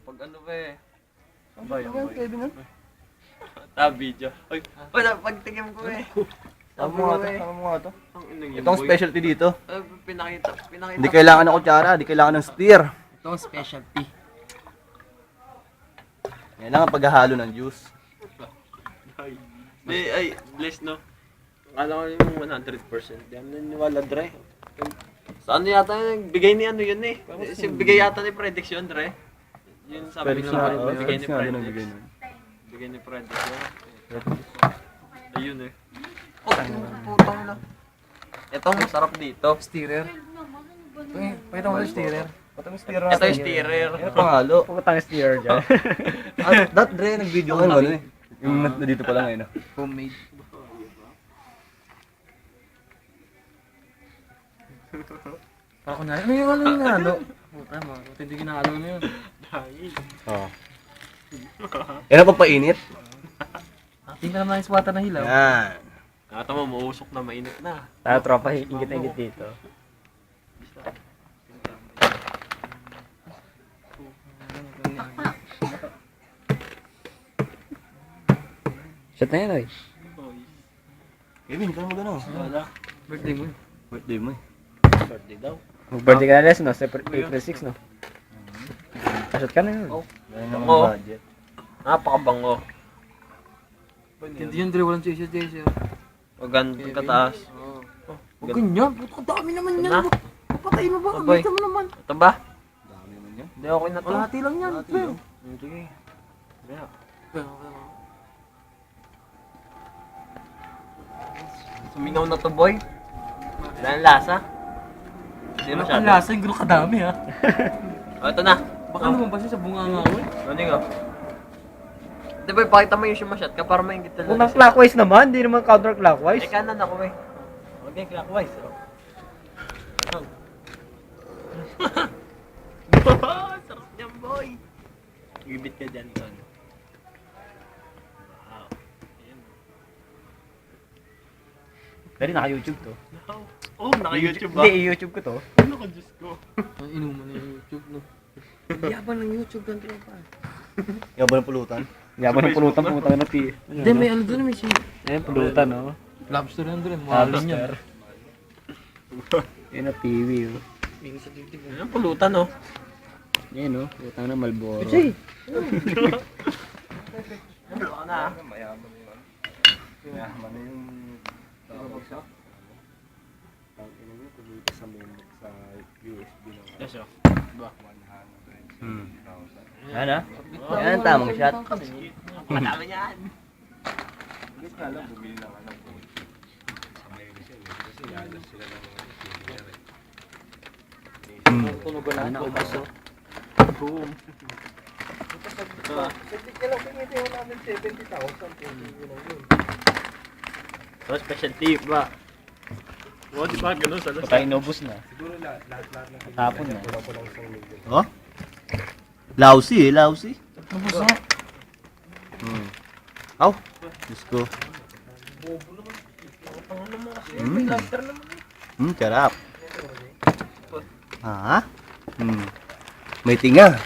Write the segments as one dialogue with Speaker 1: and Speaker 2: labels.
Speaker 1: Pag ano ba eh.
Speaker 2: Ang Kevin nun?
Speaker 1: Video. Uy, pagtingin ko eh.
Speaker 2: Tama mo nga to.
Speaker 1: Ang inang yun,
Speaker 2: Itong
Speaker 1: boy.
Speaker 2: specialty dito.
Speaker 1: Pinakita.
Speaker 2: Hindi kailangan ng kutsara, hindi kailangan ng steer.
Speaker 3: Ito ang specialty.
Speaker 2: Yan lang ang paghahalo ng juice.
Speaker 1: Ay, bless no. Akala ko yung 100%. Di ako naniniwala, Dre. Sa ano yata yung bigay ni ano yun eh. Bigay yata ni Prediction, Dre. Yun sabi
Speaker 2: Pwede
Speaker 1: nga,
Speaker 2: nga,
Speaker 1: bigay ni
Speaker 2: nga din ang
Speaker 1: Predix.
Speaker 2: bigay nun.
Speaker 1: Bigay ni Prediction. Ayun eh. Oh, putang na. Ito ang masarap dito.
Speaker 3: Steerer. Pakita mo yung steerer.
Speaker 2: Patang steer
Speaker 1: Ito yung steerer.
Speaker 2: Ano pangalo?
Speaker 3: Pagkatang steerer dyan.
Speaker 2: That Dre, nag-video ko ng ano eh. Yung nandito pa lang ngayon.
Speaker 3: Homemade. Ako na, ano yung ano yung ano? Puta mo, hindi ginahalo na yun.
Speaker 1: Dahil.
Speaker 2: Oo. Yan ang papainit.
Speaker 3: Tingnan naman yung water na hilaw.
Speaker 2: Yan.
Speaker 1: Kata mo, mausok na, mainit na.
Speaker 3: Tayo tropa, higit dito. Shot na yan, oy.
Speaker 2: Kevin, kaya mo gano'n.
Speaker 1: Wala.
Speaker 3: Birthday mo.
Speaker 2: Birthday mo eh.
Speaker 1: Birthday daw.
Speaker 3: Mag-birthday ka na Les, no? Sa April 6, no? Shot ka na yun.
Speaker 1: Oh.
Speaker 2: Yan ang
Speaker 1: Oo.
Speaker 2: budget.
Speaker 1: Napakabango.
Speaker 3: Hindi yun, Dre. Walang chaser.
Speaker 1: O ganito kataas.
Speaker 3: Huwag ganyan. Puto, dami naman yan.
Speaker 1: Na?
Speaker 3: Papatay mo ba?
Speaker 1: Abay.
Speaker 3: Kita mo naman.
Speaker 1: Ito ba?
Speaker 2: Dami naman yan.
Speaker 1: Hindi okay na to.
Speaker 3: Kalahati lang yan. Pre.
Speaker 1: Sige. Kaya. Sumingaw na to, boy. Wala ang lasa. Hindi
Speaker 3: Ano
Speaker 1: masyado.
Speaker 3: ang lasa? Yung gano'ng kadami, ha?
Speaker 1: O, ito na.
Speaker 3: Baka naman ba siya sa bunganga ko, eh?
Speaker 1: Ano nga? Di ba, pakita mo yung shot ka para maingit talaga.
Speaker 3: Unang clockwise naman, hindi naman counterclockwise.
Speaker 1: Eh, kanan ako eh. Okay, clockwise. Oh. Sarap niyan, boy. Gibit ka dyan, son. Wow. Ayan.
Speaker 3: Pero naka-YouTube to.
Speaker 1: Wow. Oh, naka-YouTube ba?
Speaker 3: Hindi, i-YouTube ko to.
Speaker 1: Ano ka, Diyos ko?
Speaker 3: Ang inuman na yung YouTube, no? Yaban ng YouTube, ganito pa.
Speaker 2: Yung ba ng pulutan?
Speaker 3: Yaban ng pulutan, putang na ti. Hindi, may ano doon, may si... Ayun, pulutan, no? Lobster yan doon, mahalin yan. Yan na TV, oh.
Speaker 1: Ayan, pulutan, oh.
Speaker 3: Yan, no? Putang na Malboro.
Speaker 1: Ano ka na, ah?
Speaker 2: Mayaman yun. Mayaman na yung bagsak. Ang ina nyo, kumita sa member sa USB ng
Speaker 1: Yes, oh.
Speaker 2: 100,000.
Speaker 3: Ano?
Speaker 2: Yan, tamang shot.
Speaker 1: Madami yan.
Speaker 2: Guys nga lang, bumili ng anak ko. Sa medicine, kasi yalas sila ng mga engineer eh.
Speaker 3: Tunog ko na. Ubas, oh.
Speaker 1: Boom.
Speaker 2: Hindi ka lang pinitiyo namin 70,000.
Speaker 1: So, special tip ba? Oh, di ba ganun sa
Speaker 3: Patay inubos na.
Speaker 2: Siguro lahat ng
Speaker 3: Tapon na.
Speaker 2: kulang ko lang isang million.
Speaker 4: Oh? Lousy eh, lousy.
Speaker 3: Ubos na.
Speaker 4: Aw, Diyos ko. Sarap. Ah? May tinga.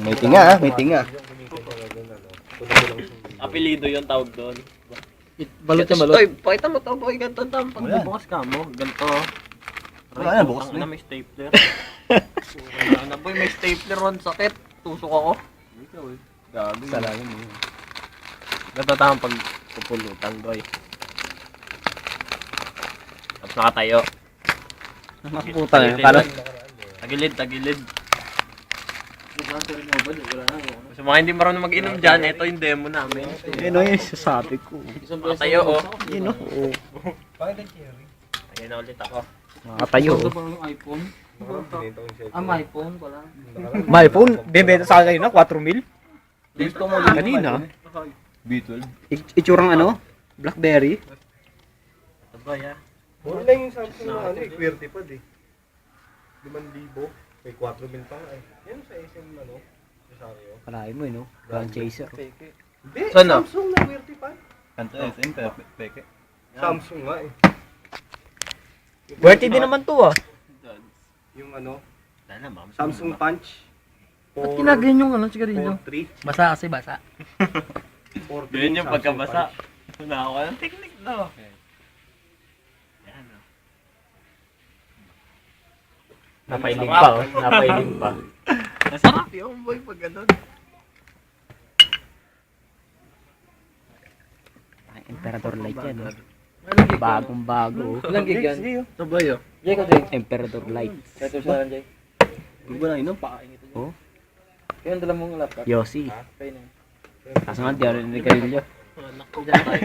Speaker 4: May tinga, ah, may tinga.
Speaker 1: Apelido yung tawag doon.
Speaker 3: Balot na balot.
Speaker 1: Oy, pakita mo to, boy. Ganito tam. Pag
Speaker 2: Wala.
Speaker 1: bubukas ka mo, ganito.
Speaker 2: Wala na, bukas
Speaker 1: Ang
Speaker 2: na.
Speaker 1: may stapler. Ano boy, may stapler on. Sakit. Tusok ako.
Speaker 2: Ikaw eh. Gabi.
Speaker 3: Salamin mo.
Speaker 1: Ganito tam pag pupulutan, boy. Tapos nakatayo.
Speaker 3: Puta na. Parang
Speaker 1: Tagilid. Sa mga hindi marunong mag-inom dyan, ito yung demo namin.
Speaker 4: Yun o, yung sasabi ko.
Speaker 1: Nakatayo, oh.
Speaker 4: Yun o.
Speaker 2: Bakit ang cherry?
Speaker 1: Ayun na ulit ako.
Speaker 4: Nakatayo.
Speaker 3: yung iPhone?
Speaker 2: Pinito yung cherry.
Speaker 3: iPhone pala.
Speaker 4: My phone, bebenta sa akin na 4 mil.
Speaker 2: Gusto mo
Speaker 4: Kanina.
Speaker 2: B12.
Speaker 4: Itsurang ano? Blackberry.
Speaker 1: Sabay, ah.
Speaker 2: Mura lang yung Samsung na ano eh, QWERTY pad eh. 5,000. May 4,000 pa nga eh. Yan sa SM ano, Rosario.
Speaker 4: Kalahin mo eh, no? Grand Chaser.
Speaker 2: Hindi,
Speaker 1: Saan na?
Speaker 2: Samsung na QWERTY pad.
Speaker 4: Kanto SM, pero peke.
Speaker 2: Samsung nga eh.
Speaker 4: Worthy din naman to ah.
Speaker 2: Yung ano,
Speaker 1: Sana, ma'am.
Speaker 2: Samsung Punch.
Speaker 3: Ba't ginagayan yung ano, sigarilyo?
Speaker 2: 4-3.
Speaker 3: Basa kasi, basa.
Speaker 2: 4-3.
Speaker 1: Yun yung pagkabasa. Nakakuha ng technique no. Yan o.
Speaker 3: Napailing pa, oh. Napailing pa.
Speaker 1: Masarap yung boy pag ganun.
Speaker 3: Emperador Light yan, oh. Bagong bago.
Speaker 5: Ilang gig yan?
Speaker 1: Sabay o.
Speaker 5: Jay ko, Jay.
Speaker 3: Emperador Light.
Speaker 5: Ito siya lang, Jay.
Speaker 2: Hindi ba na inom?
Speaker 3: Oh,
Speaker 5: Kaya ang dala mong laptop.
Speaker 3: Yossi.
Speaker 5: Kaya na.
Speaker 3: Kaso nga, di ako niligarilyo.
Speaker 1: Anak ko dyan tayo.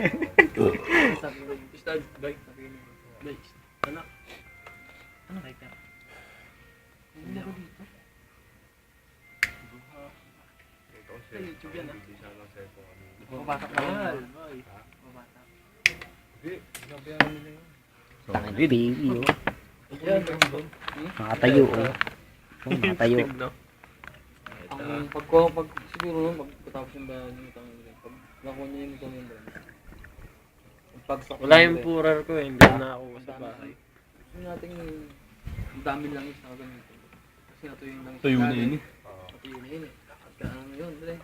Speaker 1: Start, bike. Bike. Anak. Ano bike na? Hindi ako dito. Sa YouTube yan ah. Mabatak na yan. Mabatak.
Speaker 3: Tangin, baby, oh. Nakatayo, oh. Nakatayo.
Speaker 1: Tig, no?
Speaker 5: Ang pag siguro nun, pagkatapos yung bayan yung utang nila. Pag nakuha niya yung utang nila. Pagsak
Speaker 1: Wala yung purer ko eh. Hindi na ako sa bahay.
Speaker 5: Gusto natin ang dami lang is na ganito. Kasi natuyo yung langis.
Speaker 2: Tuyo na yun eh.
Speaker 5: Natuyo na yun eh. At ano yun, dali.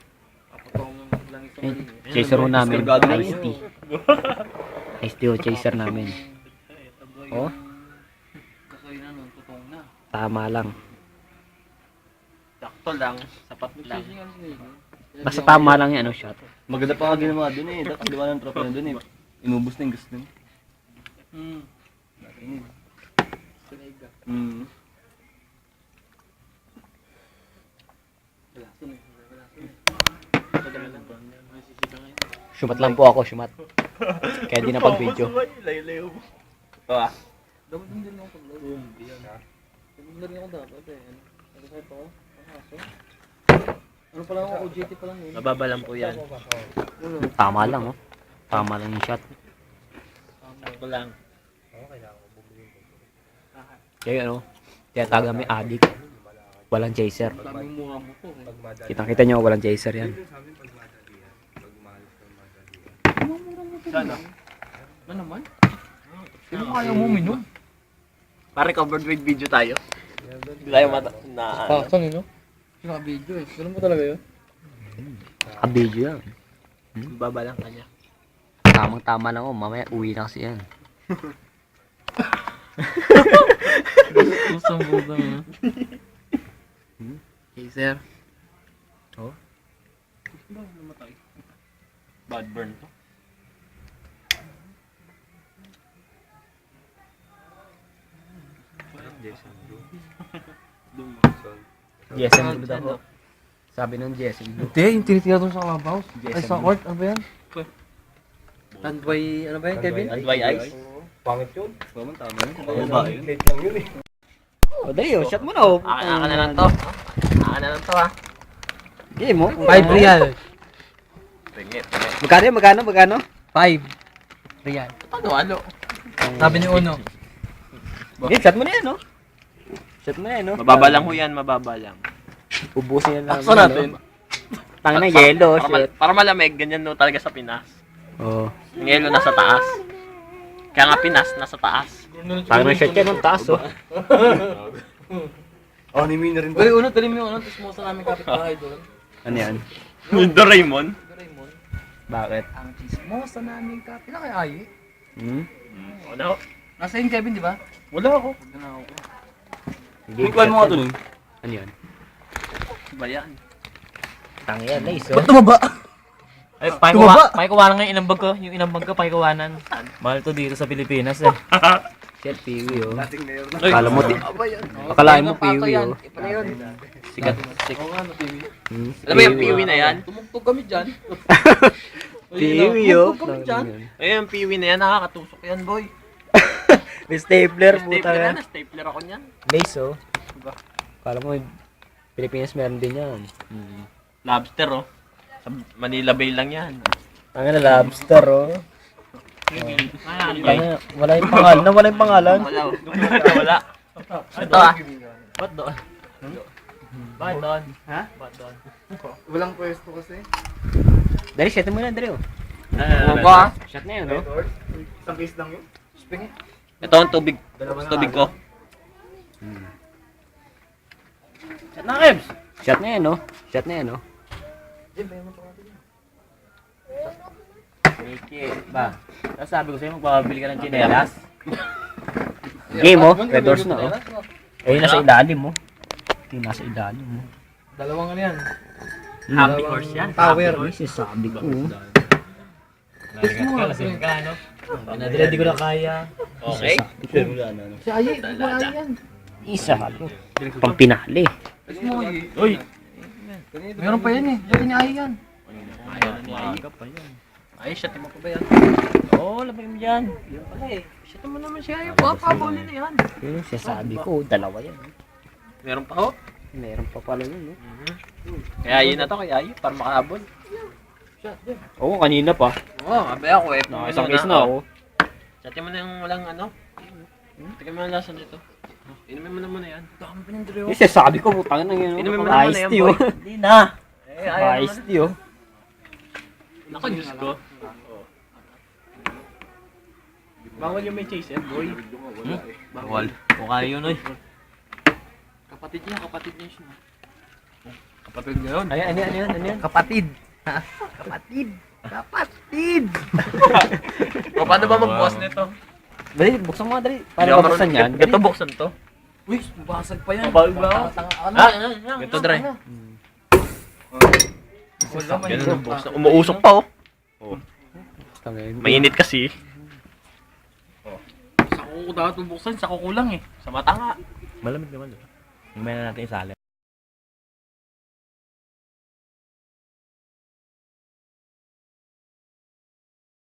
Speaker 5: Kapatawang ng langis sa mali.
Speaker 3: Chaser ho namin,
Speaker 2: Kargado na
Speaker 3: iced tea. Iced tea o chaser namin. Oh,
Speaker 5: Kasi yun ano, tutong na.
Speaker 3: tama lang.
Speaker 1: Sakto lang. Sapat lang.
Speaker 5: Nagsising ano sila.
Speaker 3: Basta tama lang yung ano shot.
Speaker 2: Maganda pa nga ginawa dun eh. Dapat gawa ng tropa na dun eh. Inubos na yung gusto nyo.
Speaker 5: Sinaiga. Wala. Sunod.
Speaker 3: Shumat lang po ako, shumat. Kaya di na pag-video.
Speaker 1: Layo-layo mo. Ito ah.
Speaker 5: Dapat hindi rin ako pag-vlog. Hindi rin ako dapat eh. Ano sa'yo pa ako? Ang aso? Ano pala ako? OJT pa lang yun.
Speaker 1: Mababa lang po yan.
Speaker 5: Ulo.
Speaker 3: Tama lang, oh. Tama lang yung shot.
Speaker 1: Sakto lang.
Speaker 3: Kaya ano, tiyataga may adik. Walang chaser.
Speaker 5: Daming mukha mo to eh.
Speaker 3: Kitang-kita nyo, walang chaser yan.
Speaker 1: Sana.
Speaker 5: Ano naman? Sino kaya mo minom?
Speaker 1: Pare covered with video tayo. Hindi tayo na ano.
Speaker 5: Saan yun? Sino ka video eh. Ganun mo talaga yun?
Speaker 3: Kabidyo yan.
Speaker 1: Baba lang kanya.
Speaker 3: Tamang-tama lang, oh. Mamaya uwi na kasi yan.
Speaker 5: Pusang bugang ha. Okay sir.
Speaker 1: Bad burn to.
Speaker 3: GSM Blue daw. Sabi nun GSM Blue.
Speaker 5: Hindi, yung tinitira doon sa clubhouse. Ay,
Speaker 3: GSM
Speaker 5: sa
Speaker 3: Blue.
Speaker 5: court. Ano ba yan? Tandway, ano ba yan, Kevin?
Speaker 1: Adway ice.
Speaker 2: Pangit yun. Tama yun. Babae yun. Late lang yun eh.
Speaker 3: O, dali, oh. Shot mo na, oh.
Speaker 1: Aka na lang to. Aka na lang to ah.
Speaker 3: Game, oh.
Speaker 5: 5 real.
Speaker 1: Tingit.
Speaker 3: Magkano?
Speaker 5: 5 real.
Speaker 1: Ano, ano?
Speaker 5: Sabi ni Uno.
Speaker 3: Game, shot mo na yan, oh. Shot mo na yan, oh.
Speaker 1: Mababa lang ho yan, mababa lang.
Speaker 3: Ubusin yan lang.
Speaker 1: Takso natin.
Speaker 3: Tangin na, yellow,
Speaker 1: Para,
Speaker 3: shit.
Speaker 1: para malamig, ganyan no talaga sa Pinas.
Speaker 3: Oh.
Speaker 1: Yung yellow nasa taas. Kaya nga Pinas, nasa taas.
Speaker 3: Tangin na, shot yan, ang taas, oh.
Speaker 2: Anime na rin ba?
Speaker 5: Uy, Uno, talim yung ano, tismosa namin kapit-bahay doon.
Speaker 3: Ano yan?
Speaker 1: Doraemon.
Speaker 5: Raymond.
Speaker 3: Bakit?
Speaker 5: Ang tismosa namin kapit. Ilan kaya ayi?
Speaker 1: Ano?
Speaker 5: Nasa yun, Kevin, di ba?
Speaker 1: Wala ako.
Speaker 5: Huwag na ako.
Speaker 2: Ikuan mo nga to nun.
Speaker 3: Ano yan?
Speaker 1: Ba yan?
Speaker 3: Tangin yan, nice, oh.
Speaker 5: Ba't tumaba?
Speaker 6: Ay, pakikuwanan nga yung inambag ko. Yung inambag ko, pakikuwanan. Mahal to dito sa Pilipinas eh.
Speaker 3: Shit, piwi, oh.
Speaker 2: Dating mayor na.
Speaker 3: Akala mo, akalain mo piwi, oh.
Speaker 5: Ipa na yun.
Speaker 1: Sikat.
Speaker 5: Oo nga, na-TV.
Speaker 1: Alam mo yung piwi na yan?
Speaker 5: Tumugtog kami dyan.
Speaker 3: Piwi, oh.
Speaker 5: Tumugtog kami dyan.
Speaker 1: Ayun, yung piwi na yan, nakakatusok yan, boy.
Speaker 3: May stapler, puta
Speaker 1: Stapler
Speaker 3: yan.
Speaker 1: yan, stapler ako niyan.
Speaker 3: Lace, oh. Akala mo, Pilipinas meron din yan.
Speaker 1: Lobster, oh. Sa Manila Bay lang yan.
Speaker 3: Ang na lobster, oh. Wala yung pangalan. Wala yung pangalan.
Speaker 1: Wala, oh. Wala. Ito ah.
Speaker 6: Ba't doon? Bakit doon? Ha? Ba't doon?
Speaker 2: Walang pwesto kasi.
Speaker 3: Dali, shot mo na, dali, oh.
Speaker 1: Ano ba?
Speaker 3: Shot na yun, oh.
Speaker 2: Isang case lang yun.
Speaker 1: Ito ang tubig. Tubig ko.
Speaker 3: Shot na, Kebs.
Speaker 4: Shot na yan, no? Shot na yan, no?
Speaker 6: Miki, ba? Tapos sabi ko sa'yo, magpapabili ka ng chinelas.
Speaker 4: Game, oh. Red doors na, oh.
Speaker 6: Eh, nasa ilalim mo. Yung nasa ilalim mo.
Speaker 5: Dalawang ano yan.
Speaker 6: Happy horse yan.
Speaker 5: Tower.
Speaker 4: Ay, sasabi ko, oh.
Speaker 6: Naligat ka, lasing ka, no? Pinadala, di ko na kaya.
Speaker 1: Okay.
Speaker 5: Si Aye, hindi ko Aye yan.
Speaker 4: Isa, ko. Pampinali.
Speaker 6: Uy!
Speaker 5: Meron pa yan eh. Dati ni Aye yan.
Speaker 6: Maaga pa yan.
Speaker 1: Ay, shot mo pa ba yan?
Speaker 6: Oo, labay mo dyan.
Speaker 1: Shot mo naman siya. Papabuli na yan.
Speaker 4: Yung sasabi ko, dalawa yan.
Speaker 1: Meron pa ho.
Speaker 4: Meron pa pala yun, no?
Speaker 1: Kaya yun na to, kaya yun. Para makaabol.
Speaker 4: Oo, kanina pa.
Speaker 1: Oo, abay ako eh.
Speaker 4: Isang case na ako.
Speaker 1: Shot mo na yung walang ano. Tignan mo ang lasa nito. Inumin mo naman na yan. Dami pa ng
Speaker 4: Yung sasabi ko, putang na yun.
Speaker 1: Inumin mo naman na
Speaker 4: Ice
Speaker 1: yan,
Speaker 4: tea,
Speaker 1: boy.
Speaker 4: oh.
Speaker 6: Hindi na.
Speaker 1: Eh, ayaw
Speaker 4: Ice tea, oh.
Speaker 1: Naka, Diyos ko. Bawal yung may chase, boy.
Speaker 6: Bawal. Kung kaya yun, oy.
Speaker 1: Kapatid niya siya.
Speaker 6: Kapatid nga yun.
Speaker 4: Ano yan?
Speaker 5: Kapatid.
Speaker 1: O, paano ba mag-boss nito?
Speaker 4: Dali, buksan mo, dali.
Speaker 1: Hindi
Speaker 4: Paano
Speaker 1: ako
Speaker 4: mabuksan
Speaker 1: marunong.
Speaker 4: yan?
Speaker 1: Ito, buksan to.
Speaker 5: Uy, basag pa yan.
Speaker 6: Mabawal ba ako?
Speaker 1: Ha? Ito, Dre.
Speaker 5: Wala man
Speaker 1: Ganun
Speaker 5: yun.
Speaker 1: ang buksan. Umuusok pa, oh.
Speaker 4: Tangin.
Speaker 1: Mainit kasi.
Speaker 6: Sa kuko dapat bubuksan, sa kuko lang eh.
Speaker 1: Sa mata nga.
Speaker 6: Malamig naman, diba? Hingmayan na natin isali.